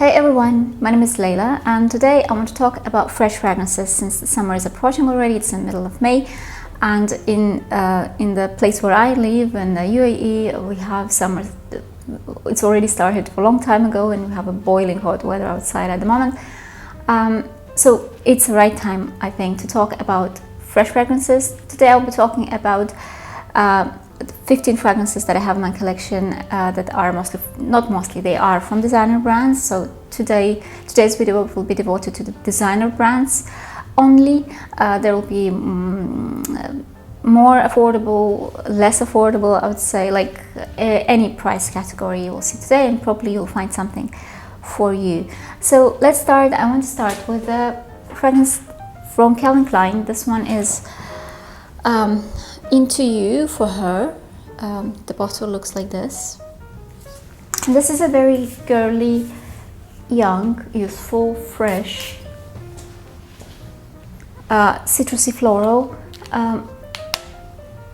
Hey everyone, my name is Leila and today I want to talk about fresh fragrances since the summer is approaching already. It's in the middle of May and in the place where I live in the UAE we have summer. It's already started a long time ago and we have a boiling hot weather outside at the moment. So it's the right time, I think, to talk about fresh fragrances. Today I'll be talking about 15 fragrances that I have in my collection that are they are from designer brands. So today's video will be devoted to the designer brands only. There will be more affordable, less affordable, I would say, like any price category you will see today, and probably you'll find something for you. So let's start. I want to start with a fragrance from Calvin Klein. This one is Into You for her. The bottle looks like this. And this is a very girly, young, youthful, fresh, citrusy floral.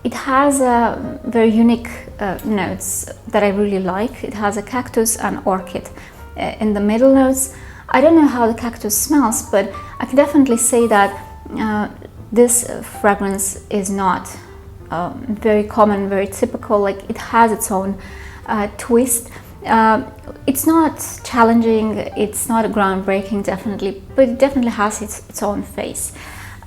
It has a very unique notes that I really like. It has a cactus and orchid in the middle notes. I don't know how the cactus smells, but I can definitely say that this fragrance is not very common, very typical. Like, it has its own twist. It's not challenging, it's not groundbreaking, definitely, but it definitely has its own face.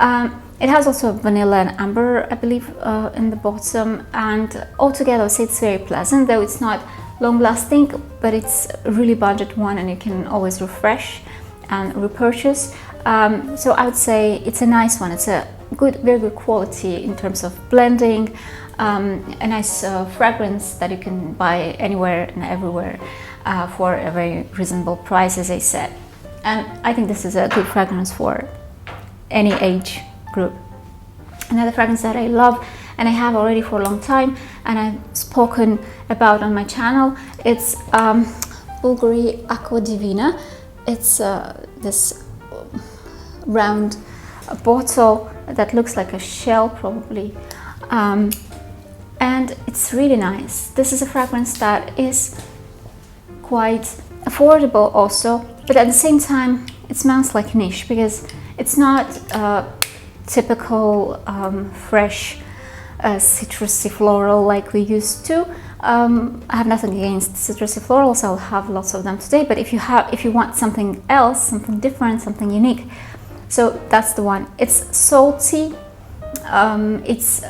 It has also vanilla and amber, I believe, in the bottom, and altogether I would say it's very pleasant, though it's not long lasting, but it's a really budget one and you can always refresh and repurchase. So I would say it's a nice one. It's a very good quality in terms of blending, a nice fragrance that you can buy anywhere and everywhere for a very reasonable price, as I said. And I think this is a good fragrance for any age group. Another fragrance that I love and I have already for a long time and I've spoken about on my channel, it's Bulgari Aqua Divina. It's this round bottle that looks like a shell probably, and it's really nice. This is a fragrance that is quite affordable also, but at the same time it smells like niche because it's not typical fresh citrusy floral like we used to. I have nothing against citrusy florals, I'll have lots of them today, but if you want something else, something different, something unique, so that's the one. It's salty, it's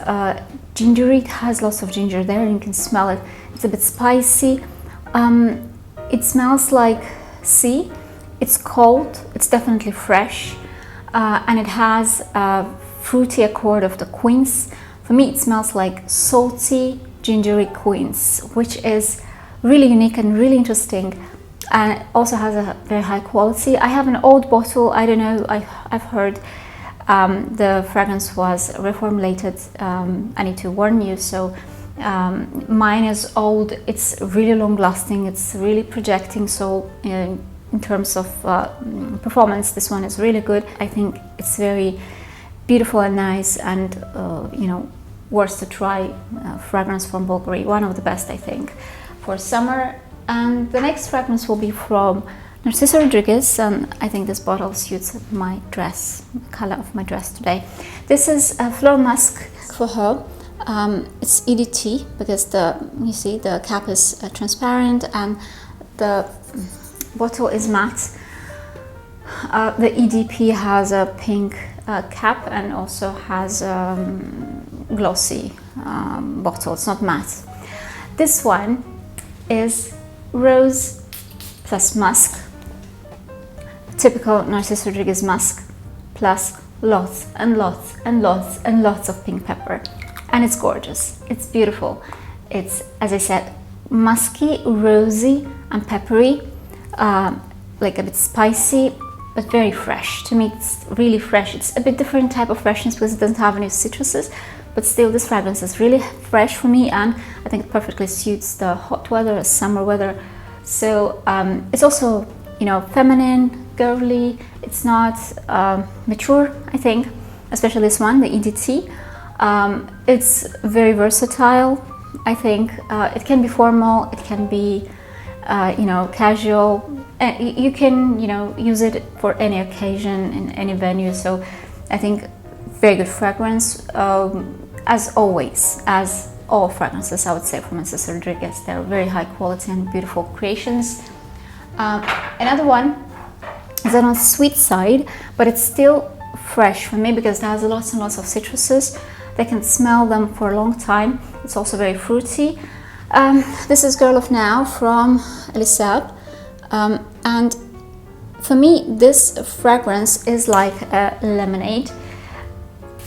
gingery, it has lots of ginger there and you can smell it. It's a bit spicy, it smells like sea, it's cold, it's definitely fresh, and it has a fruity accord of the quince. For me it smells like salty, gingery quince, which is really unique and really interesting, and it also has a very high quality. I have an old bottle, I don't know, I've heard the fragrance was reformulated. I need to warn you. So mine is old, it's really long lasting, it's really projecting, so in terms of performance this one is really good. I think it's very beautiful and nice and you know, worth to try fragrance from Bulgari, one of the best I think for summer. And the next fragrance will be from Narciso Rodriguez, and I think this bottle suits my dress, the color of my dress today. This is a Fleur Musk for her. It's EDT because you see the cap is transparent and the bottle is matte. The EDP has a pink cap and also has glossy bottle, it's not matte. This one is rose plus musk, typical Narciso Rodriguez musk, plus lots and lots and lots and lots of pink pepper, and it's gorgeous, it's beautiful. It's, as I said, musky, rosy and peppery, like a bit spicy, but very fresh. To me it's really fresh. It's a bit different type of freshness because it doesn't have any citruses, but still this fragrance is really fresh for me, and I think it perfectly suits the hot weather, summer weather. So it's also, you know, feminine, girly, it's not mature, I think, especially this one, the EDT. It's very versatile, I think. It can be formal, it can be you know, casual, you can, you know, use it for any occasion in any venue. So I think very good fragrance, as always, as all fragrances, I would say, from Mrs. Rodriguez. They're very high quality and beautiful creations. Another one is on the sweet side, but it's still fresh for me because it has lots and lots of citruses. They can smell them for a long time. It's also very fruity. This is Girl of Now from Elie Saab. And for me, this fragrance is like a lemonade.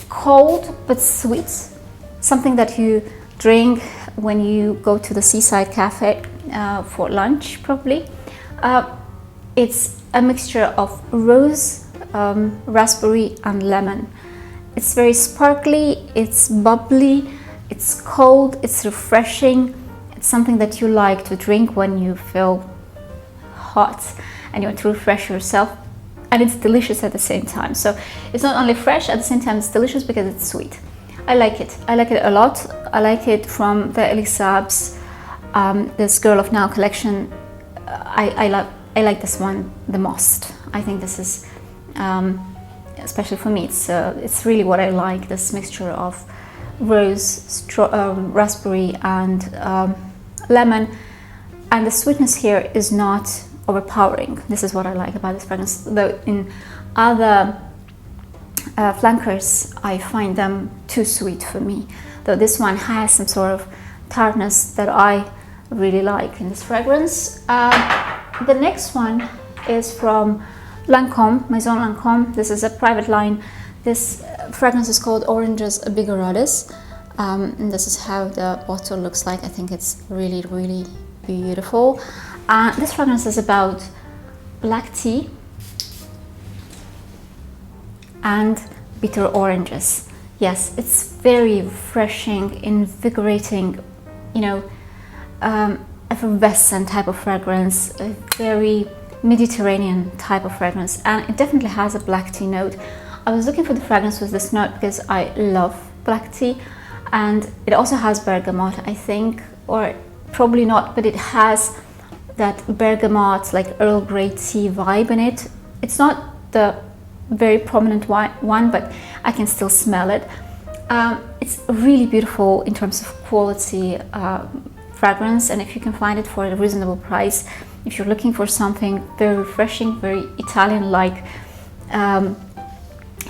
Cold but sweet. Something that you drink when you go to the seaside cafe for lunch, probably. It's a mixture of rose, raspberry and lemon. It's very sparkly, it's bubbly, it's cold, it's refreshing. It's something that you like to drink when you feel hot and you want to refresh yourself, and it's delicious at the same time. So it's not only fresh, at the same time it's delicious because it's sweet. I like it a lot. I like it from the Elie Saab's this Girl of Now collection. I like this one the most. I think this is especially for me, it's really what I like, this mixture of rose, raspberry and lemon, and the sweetness here is not overpowering. This is what I like about this fragrance, though in other flankers I find them too sweet for me, though this one has some sort of tartness that I really like in this fragrance. The next one is from Lancome, Maison Lancome. This is a private line. This fragrance is called Oranges Bigarades, and this is how the bottle looks like. I think it's really, really beautiful. This fragrance is about black tea and bitter oranges. Yes, it's very refreshing, invigorating, you know, effervescent type of fragrance, a very Mediterranean type of fragrance, and it definitely has a black tea note. I was looking for the fragrance with this note because I love black tea, and it also has bergamot, I think, or probably not, but it has that bergamot, like Earl Grey tea vibe in it. It's not the very prominent one, but I can still smell it. It's really beautiful in terms of quality fragrance, and if you can find it for a reasonable price, if you're looking for something very refreshing, very Italian-like,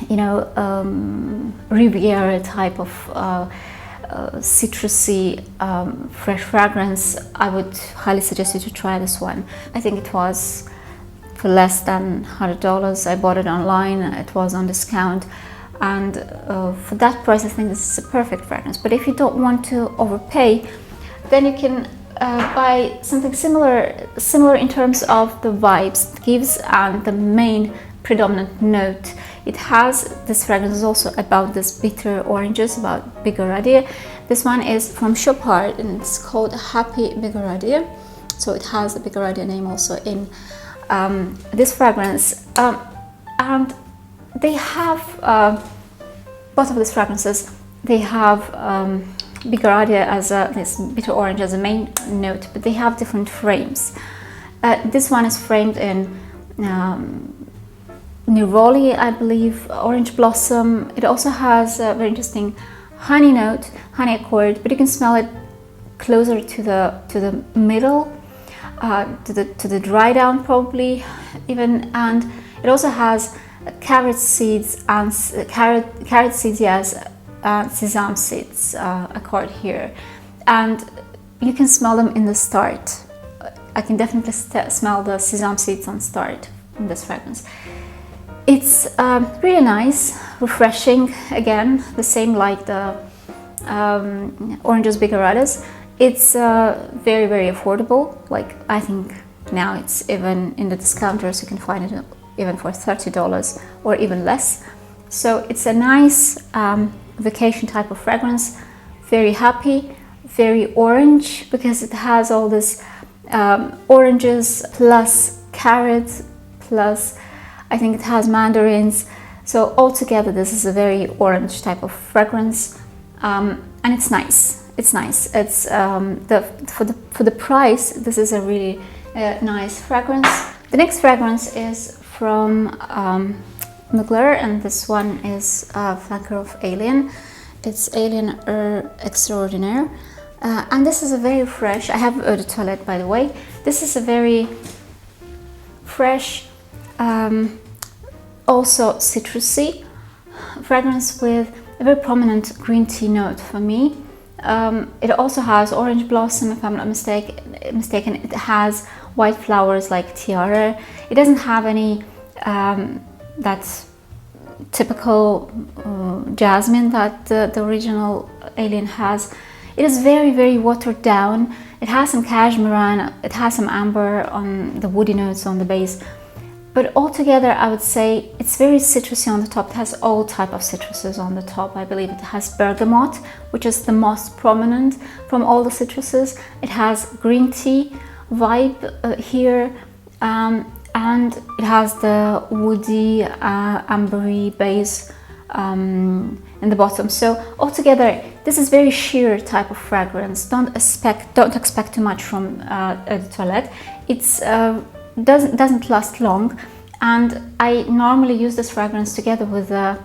you know, Riviera type of citrusy, fresh fragrance, I would highly suggest you to try this one. I think it was for less than $100. I bought it online, it was on discount, and for that price I think this is a perfect fragrance. But if you don't want to overpay, then you can buy something similar in terms of the vibes it gives and the main predominant note. It has, this fragrance is also about this bitter oranges, about Bigaradia. This one is from Chopard and it's called Happy Bigaradia. So it has the Bigaradia name also in this fragrance. And they have, both of these fragrances, they have Bigaradia as this bitter orange as a main note, but they have different frames. This one is framed in Neroli, I believe, orange blossom. It also has a very interesting honey note, honey accord, but you can smell it closer to the middle, to the dry down probably even, and it also has carrot seeds and carrot seeds, yes, sesame seeds accord here, and you can smell them in the start. I can definitely smell the sesame seeds on start in this fragrance. It's really nice, refreshing, again, the same like the Oranges Bigarades. It's very, very affordable. Like, I think now it's even in the discounters, you can find it even for $30 or even less. So it's a nice vacation type of fragrance, very happy, very orange, because it has all this oranges plus carrots plus I think it has mandarins. So altogether this is a very orange type of fragrance, and it's nice. It's nice. It's for the price, this is a really nice fragrance. The next fragrance is from Mugler, and this one is a flanker of Alien. It's Alien Extraordinaire. And this is a very fresh, I have eau de toilette by the way. This is a very fresh, also citrusy fragrance with a very prominent green tea note for me. It also has orange blossom, if I'm not mistaken. It has white flowers like tiara. It doesn't have any that typical jasmine that the original Alien has. It is very, very watered down. It has some cashmere and it has some amber on the woody notes on the base. But altogether, I would say it's very citrusy on the top. It has all type of citruses on the top. I believe it has bergamot, which is the most prominent from all the citruses. It has green tea vibe here, and it has the woody, ambery base in the bottom. So altogether, this is very sheer type of fragrance. Don't expect too much from Eau de Toilette. It's doesn't last long, and I normally use this fragrance together with the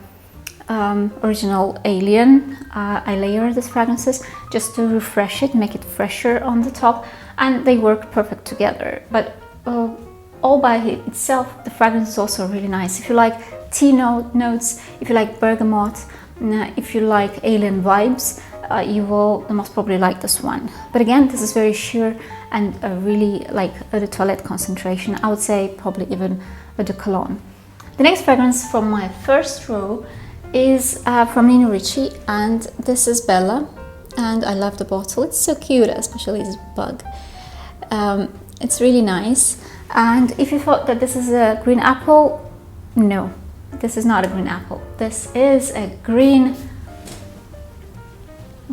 original Alien. I layer these fragrances just to refresh it, make it fresher on the top, and they work perfect together. But all by itself, the fragrance is also really nice. If you like tea notes, if you like bergamot, if you like Alien vibes, you will most probably like this one. But again, this is very sheer and really like Eau de Toilette concentration. I would say probably even Eau de Cologne. The next fragrance from my first row is from Ricci, and this is Bella, and I love the bottle. It's so cute, especially this bug. It's really nice. And if you thought that this is a green apple, no, this is not a green apple. This is a green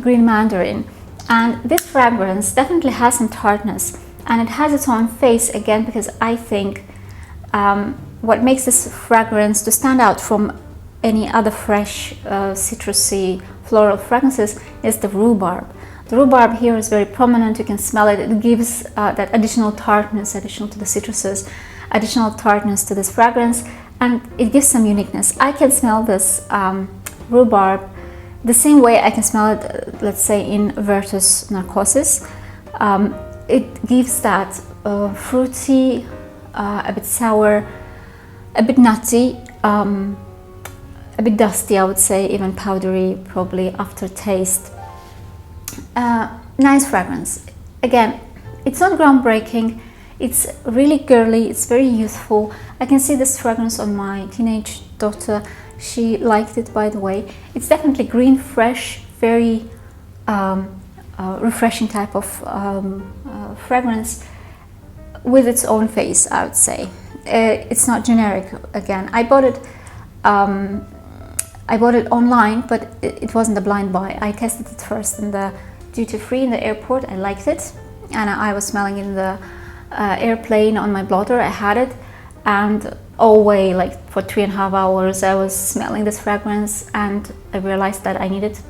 mandarin. And this fragrance definitely has some tartness, and it has its own face again, because I think what makes this fragrance to stand out from any other fresh citrusy floral fragrances is the rhubarb. The rhubarb here is very prominent. You can smell it. It gives that additional tartness, additional to the citruses, additional tartness to this fragrance, and it gives some uniqueness. I can smell this rhubarb the same way I can smell it, let's say, in Virtus Narcosis. It gives that fruity, a bit sour, a bit nutty, a bit dusty, I would say, even powdery, probably aftertaste. Nice fragrance. Again, it's not groundbreaking. It's really girly. It's very youthful. I can see this fragrance on my teenage daughter. She liked it, by the way. It's definitely green, fresh, very refreshing type of fragrance with its own face, I would say. It's not generic. Again, I bought it online, but it wasn't a blind buy. I tested it first in the duty-free in the airport. I liked it, and I was smelling it in the airplane on my blotter. I had it, and all way, like for 3.5 hours, I was smelling this fragrance, and I realized that I need it,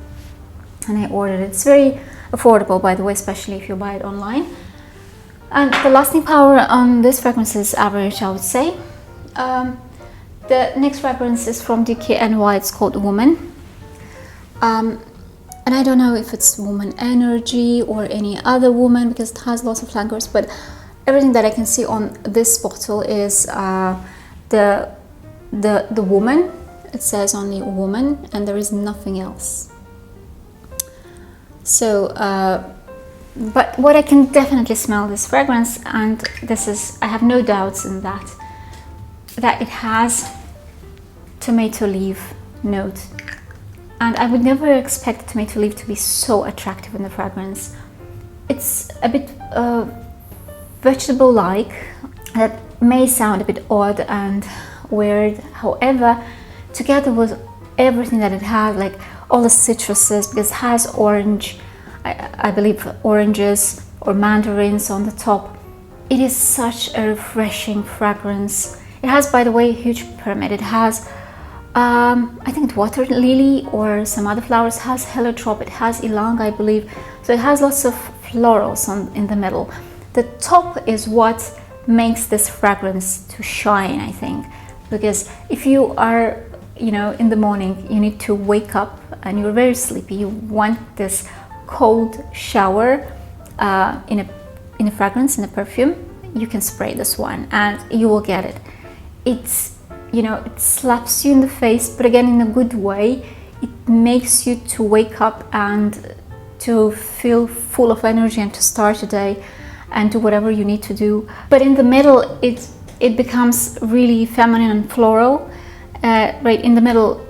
and I ordered it. It's very affordable, by the way, especially if you buy it online. And the lasting power on this fragrance is average, I would say. The next fragrance is from DKNY. It's called Woman. And I don't know if it's woman energy or any other woman, because it has lots of flankers, but everything that I can see on this bottle is the woman. It says only woman, and there is nothing else. So, but what I can definitely smell this fragrance, and this is, I have no doubts in that it has tomato leaf note. And I would never expect tomato leaf to be so attractive in the fragrance. It's a bit vegetable-like. That may sound a bit odd and weird. However, together with everything that it has, like all the citruses, because it has orange, I believe oranges or mandarins on the top, it is such a refreshing fragrance. It has, by the way, a huge pyramid. It has I think it's water lily or some other flowers. It has heliotrope, it has ylang, I believe. So it has lots of florals in the middle. The top is what makes this fragrance to shine, I think. Because if you are, you know, in the morning, you need to wake up and you're very sleepy, you want this cold shower in a fragrance, in a perfume, you can spray this one and you will get it. It's, you know, it slaps you in the face, but again in a good way. It makes you to wake up and to feel full of energy and to start a day and do whatever you need to do. But in the middle, it becomes really feminine and floral. Right in the middle,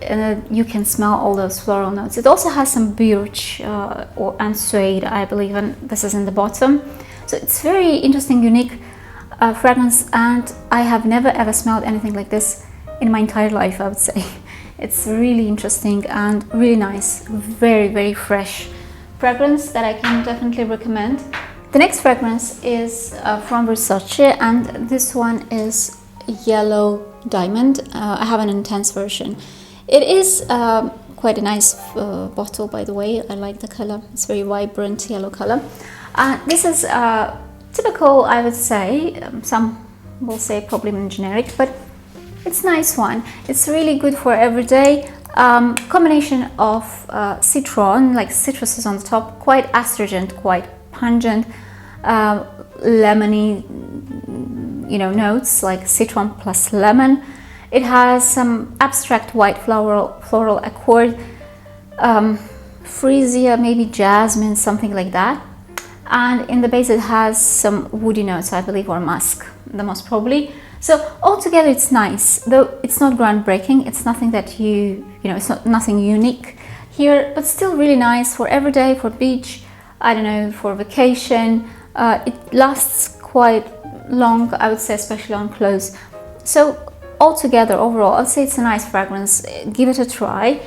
you can smell all those floral notes. It also has some birch and suede, I believe, and this is in the bottom. So it's very interesting, unique fragrance, and I have never ever smelled anything like this in my entire life, I would say. It's really interesting and really nice, very, very fresh fragrance that I can definitely recommend. The next fragrance is from Versace, and this one is Yellow Diamond. I have an intense version. It is quite a nice bottle, by the way. I like the color. It's very vibrant yellow color. This is typical, I would say. Some will say probably generic, but it's a nice one. It's really good for everyday. Combination of citron, like citrus is on the top, quite astringent, quite pungent, lemony, you know, notes like citron plus lemon. It has some abstract white floral accord, freesia, maybe jasmine, something like that. And in the base it has some woody notes, I believe, or musk, the most probably. So altogether it's nice, though it's not groundbreaking. It's nothing that you know, it's not nothing unique here, but still really nice for everyday, for beach, I don't know, for vacation. It lasts quite long, I would say, especially on clothes. So altogether, overall, I'd say it's a nice fragrance. Give it a try.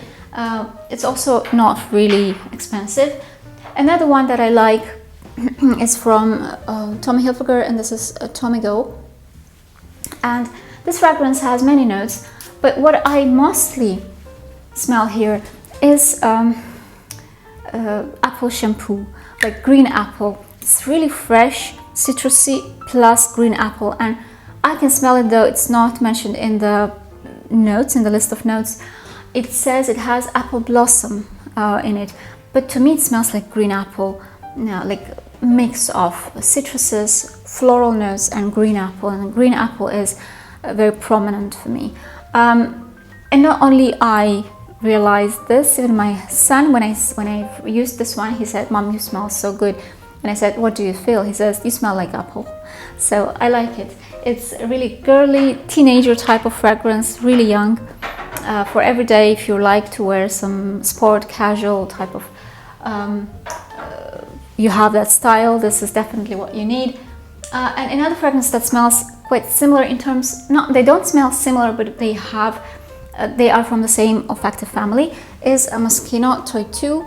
It's also not really expensive. Another one that I like is from Tommy Hilfiger, and this is Tommy Go. And this fragrance has many notes, but what I mostly smell here is apple shampoo, like green apple. It's really fresh, citrusy plus green apple, and I can smell it, though it's not mentioned in the notes, in the list of notes. It says it has apple blossom in it, but to me it smells like green apple, like mix of citruses, floral notes and green apple, and green apple is very prominent for me. And not only I realized this, even my son, when I used this one, he said, "Mom, you smell so good." And I said, "What do you feel?" He says, "You smell like apple." So I like it. It's a really girly, teenager type of fragrance, really young, for every day if you like to wear some sport, casual type of, you have that style, this is definitely what you need. And another fragrance that smells quite similar in terms, they don't smell similar, but they are from the same olfactive family, is a Moschino Toy 2.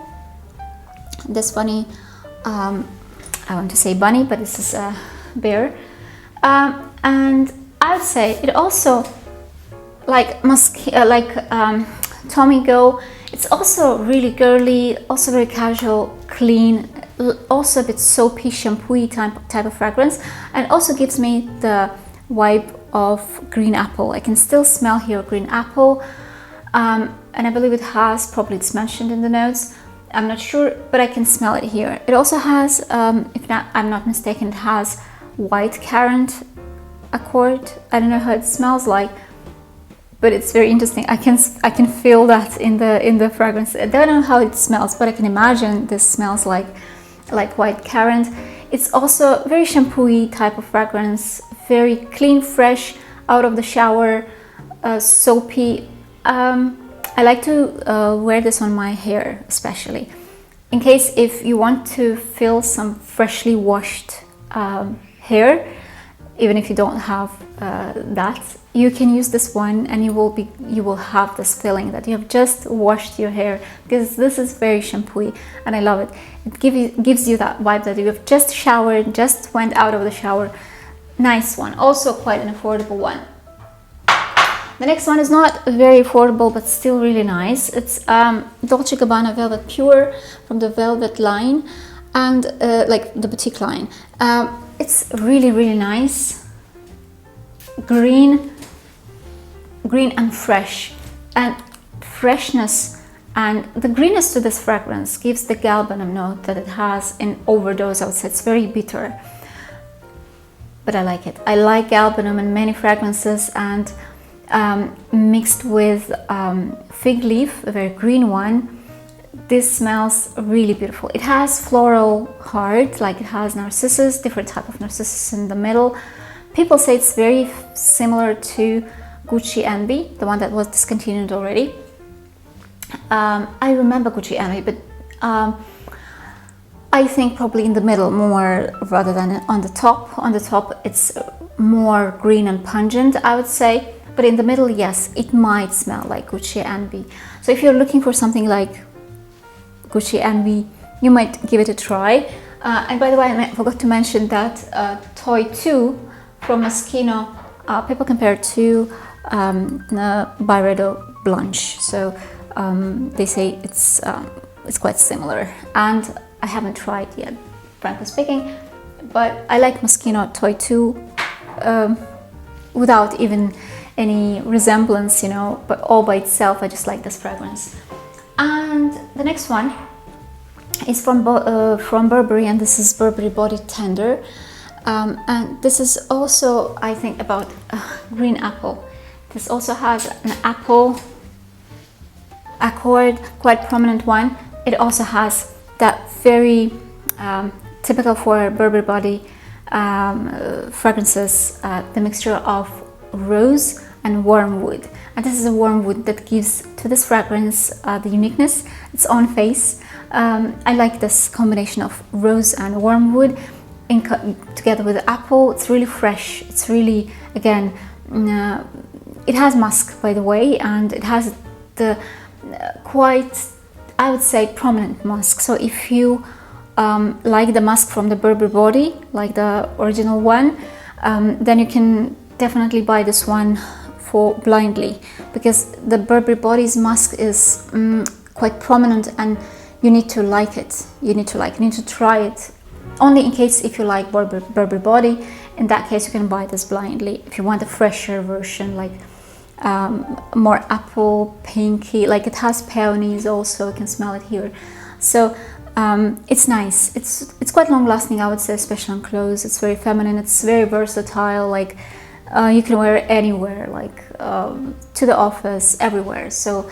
This bunny, I want to say bunny, but this is a bear. And I would say it also, like Tommy Go, it's also really girly, also very casual, clean, also a bit soapy, shampoo-y type of fragrance, and also gives me the vibe of green apple. I can still smell here green apple, and I believe it has, probably it's mentioned in the notes, I'm not sure, but I can smell it here. It also has, if not, I'm not mistaken, it has white currant accord. I don't know how it smells like, but it's very interesting. I can feel that in the fragrance. I don't know how it smells, but I can imagine this smells like white currant. It's also very shampoo-y type of fragrance, very clean, fresh, out of the shower, soapy. I like to wear this on my hair, especially in case if you want to feel some freshly washed hair, even if you don't have that, you can use this one, and you will have this feeling that you have just washed your hair, because this is very shampoo-y, and I love it. It gives you that vibe that you have just showered, just went out of the shower. Nice one, also quite an affordable one. The next one is not very affordable, but still really nice. It's Dolce & Gabbana Velvet Pure from the Velvet line, and like the boutique line. It's really, really nice. green and fresh, and freshness and the greenness to this fragrance gives the galbanum note that it has in overdose. I would say it's very bitter, but I like it. I like galbanum in many fragrances, and mixed with fig leaf, a very green one, this smells really beautiful. It has floral heart, like it has narcissus, different type of narcissus in the middle. People say it's very similar to Gucci Envy, the one that was discontinued already. I remember Gucci Envy, but I think probably in the middle more rather than on the top. On the top it's more green and pungent, I would say, but in the middle, yes, it might smell like Gucci Envy. So if you're looking for something like Gucci Envy, you might give it a try. And by the way, I forgot to mention that Toy 2 from Moschino, people compare it to Byredo Blanche. So they say it's quite similar, and I haven't tried yet, frankly speaking, but I like Moschino Toy 2 without even any resemblance, you know, but all by itself. I just like this fragrance. And the next one is from Burberry, and this is Burberry Body Tender, and this is also, I think, about green apple. This also has an apple accord, quite prominent one. It also has that very typical for Burberry Body fragrances, the mixture of rose and wormwood, and this is a wormwood that gives to this fragrance the uniqueness, its own face. I like this combination of rose and wormwood together with apple. It's really fresh. It's really, again, it has musk, by the way, and it has the quite, I would say, prominent musk. So if you like the musk from the Burberry Body, like the original one, then you can definitely buy this one for blindly, because the Burberry Body's musk is quite prominent, and you need to like it. You need to try it. Only in case if you like Burberry Body, in that case you can buy this blindly. If you want a fresher version, like more apple, pinky, like it has peonies also, you can smell it here. So it's nice. It's quite long lasting, I would say, especially on clothes. It's very feminine. It's very versatile. Like you can wear it anywhere, like to the office, everywhere. So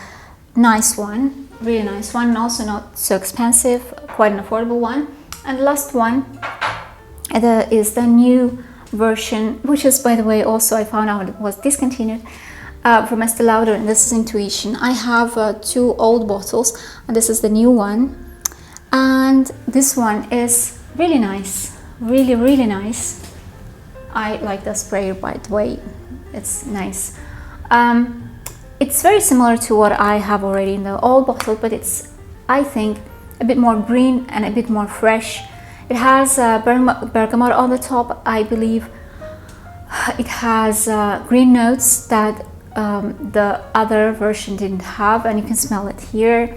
nice one, really nice one, and also not so expensive, quite an affordable one. And the last one is the new version, which is, by the way, also I found out it was discontinued, from Estée Lauder, and this is Intuition. I have 2 old bottles, and this is the new one, and this one is really nice, really, really nice. I like the sprayer, by the way, it's nice. It's very similar to what I have already in the old bottle, but it's, I think, a bit more green and a bit more fresh. It has bergamot on the top, I believe. It has green notes that the other version didn't have, and you can smell it here.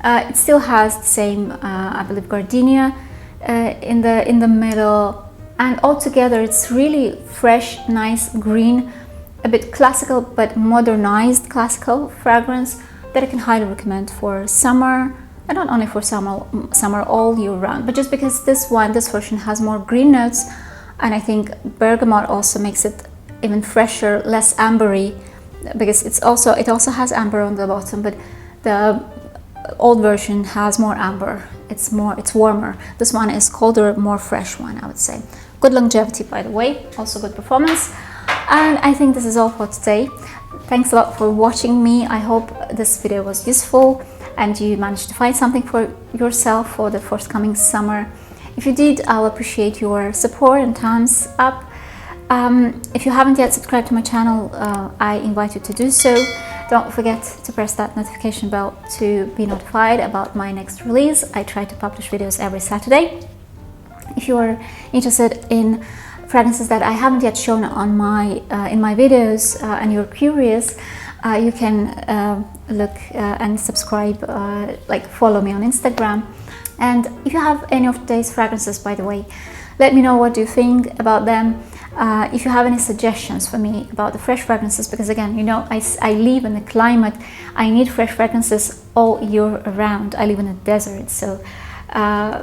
It still has the same, I believe, gardenia in the middle, and altogether it's really fresh, nice, green, a bit classical but modernized classical fragrance that I can highly recommend for summer, and not only for summer all year round, but just because this version has more green notes, and I think bergamot also makes it even fresher, less ambery, because it also has amber on the bottom, but the old version has more amber. It's warmer. This one is colder, more fresh one, I would say. Good longevity, by the way, also good performance. And I think this is all for today. Thanks a lot for watching me. I hope this video was useful and you managed to find something for yourself for the forthcoming summer. If you did, I'll appreciate your support and thumbs up. If you haven't yet subscribed to my channel, I invite you to do so. Don't forget to press that notification bell to be notified about my next release. I try to publish videos every Saturday. If you are interested in fragrances that I haven't yet shown on my in my videos, and you're curious, you can look and subscribe, like follow me on Instagram. And if you have any of today's fragrances, by the way, let me know what you think about them. If you have any suggestions for me about the fresh fragrances, because again, you know, I live in a climate, I need fresh fragrances all year around. I live in a desert, so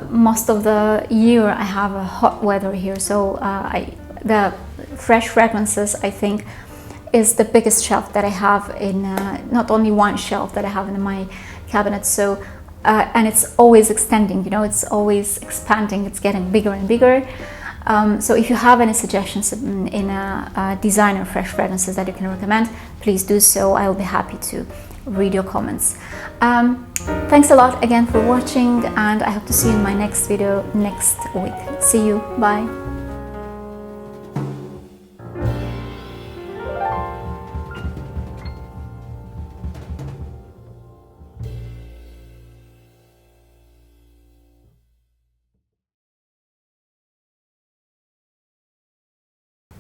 most of the year I have a hot weather here, so the fresh fragrances, I think, is the biggest shelf that I have in, not only one shelf that I have in my cabinet. So and it's always extending, you know, it's always expanding, it's getting bigger and bigger. So if you have any suggestions in designer fresh fragrances that you can recommend, please do so. I'll be happy to read your comments. Thanks a lot again for watching, and I hope to see you in my next video next week. See you, bye.